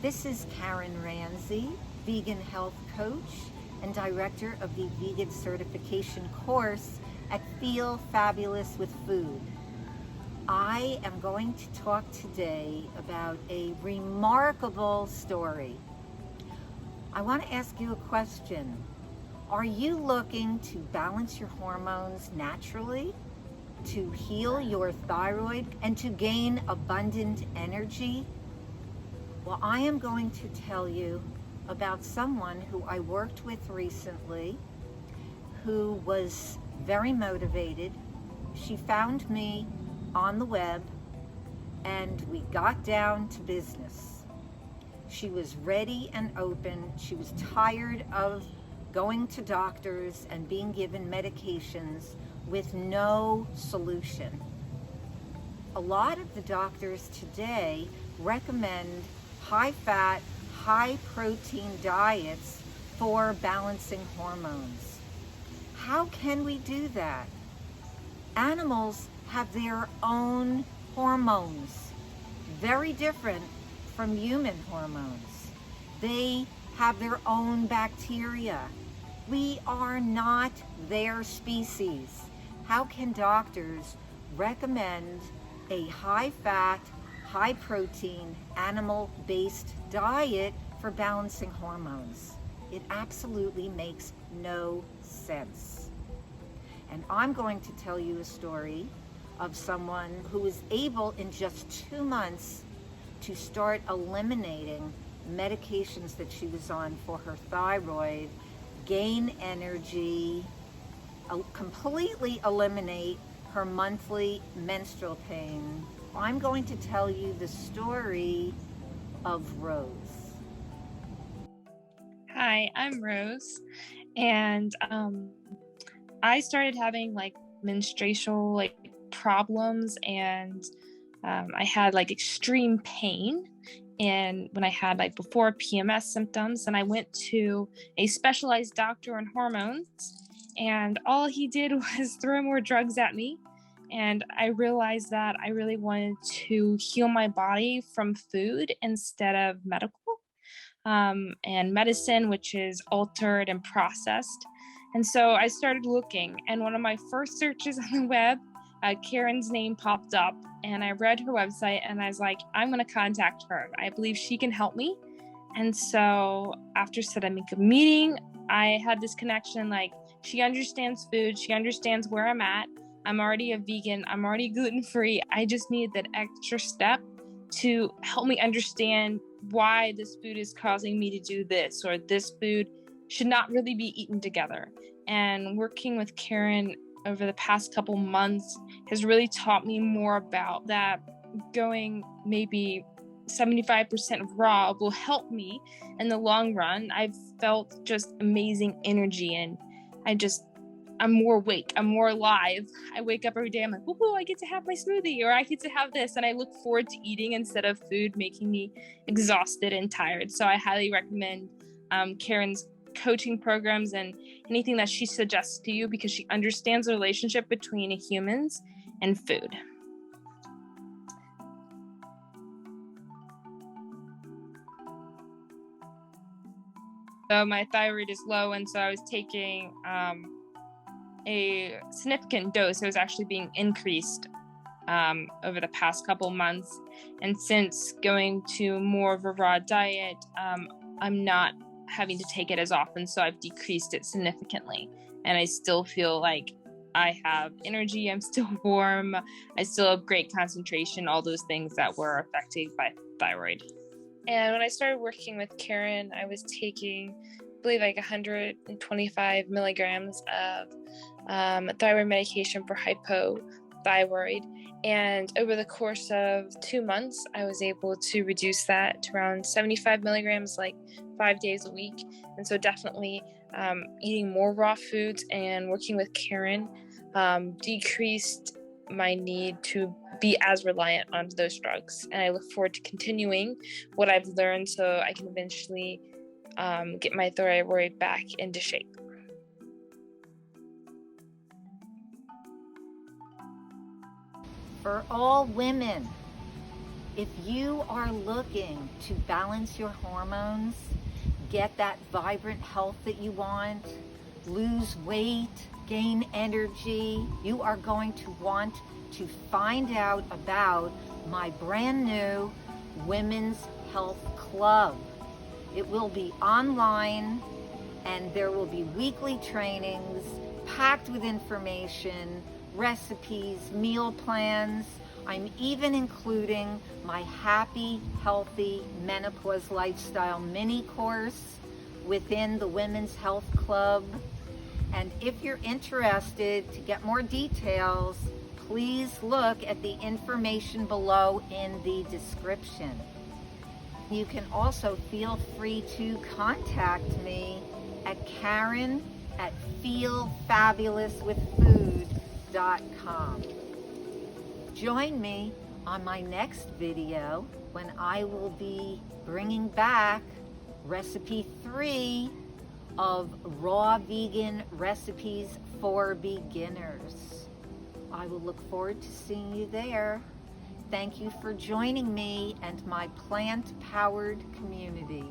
This is Karen Ranzi, vegan health coach and director of the vegan certification course at Feel Fabulous with Food. I am going to talk today about a remarkable story. I want to ask you a question. Are you looking to balance your hormones naturally, to heal your thyroid, and to gain abundant energy? Well, I am going to tell you about someone who I worked with recently who was very motivated. She found me on the web and we got down to business. She was ready and open. She was tired of going to doctors and being given medications with no solution. A lot of the doctors today recommend high-fat, high-protein diets for balancing hormones. How can we do that? Animals have their own hormones, very different from human hormones. They have their own bacteria. We are not their species. How can doctors recommend a high-fat, high-protein, animal-based diet for balancing hormones? It absolutely makes no sense. And I'm going to tell you a story of someone who was able in just 2 months to start eliminating medications that she was on for her thyroid, gain energy, completely eliminate her monthly menstrual pain. I'm going to tell you the story of Rose. Hi, I'm Rose, and I started having menstrual problems, and I had extreme pain. And when I had before PMS symptoms, and I went to a specialized doctor on hormones, and all he did was throw more drugs at me. And I realized that I really wanted to heal my body from food instead of medical and medicine, which is altered and processed. And so I started looking, and one of my first searches on the web, Karen's name popped up, and I read her website, and I was like, I'm going to contact her. I believe she can help me. And so after setting a meeting, I had this connection, she understands food, she understands where I'm at. I'm already a vegan, I'm already gluten-free. I just needed that extra step to help me understand why this food is causing me to do this, or this food should not really be eaten together. And working with Karen over the past couple months has really taught me more about that. Going maybe 75% raw will help me in the long run. I've felt just amazing energy, and I'm more awake, I'm more alive. I wake up every day, I'm like, woohoo, I get to have my smoothie, or I get to have this, and I look forward to eating instead of food making me exhausted and tired. So I highly recommend Karen's coaching programs and anything that she suggests to you, because she understands the relationship between humans and food. So my thyroid is low, and so I was taking a significant dose. It was actually being increased over the past couple months. And since going to more of a raw diet, I'm not having to take it as often, so I've decreased it significantly. And I still feel like I have energy, I'm still warm, I still have great concentration, all those things that were affected by thyroid. And when I started working with Karen, I was taking, I believe, 125 milligrams of thyroid medication for hypothyroid. And over the course of 2 months, I was able to reduce that to around 75 milligrams, 5 days a week. And so definitely eating more raw foods and working with Karen decreased my need to be as reliant on those drugs. And I look forward to continuing what I've learned so I can eventually get my thyroid back into shape. For all women, If you are looking to balance your hormones, get that vibrant health that you want, lose weight, gain energy, you are going to want to find out about my brand new Women's Health Club. It will be online, and there will be weekly trainings packed with information, recipes, meal plans. I'm even including my Happy, Healthy Menopause Lifestyle mini course within the Women's Health Club. And if you're interested to get more details, please look at the information below in the description. You can also feel free to contact me at Karen@feelfabulouswithfood.com. Join me on my next video when I will be bringing back recipe 3 of raw vegan recipes for beginners. I will look forward to seeing you there. Thank you for joining me and my plant-powered community.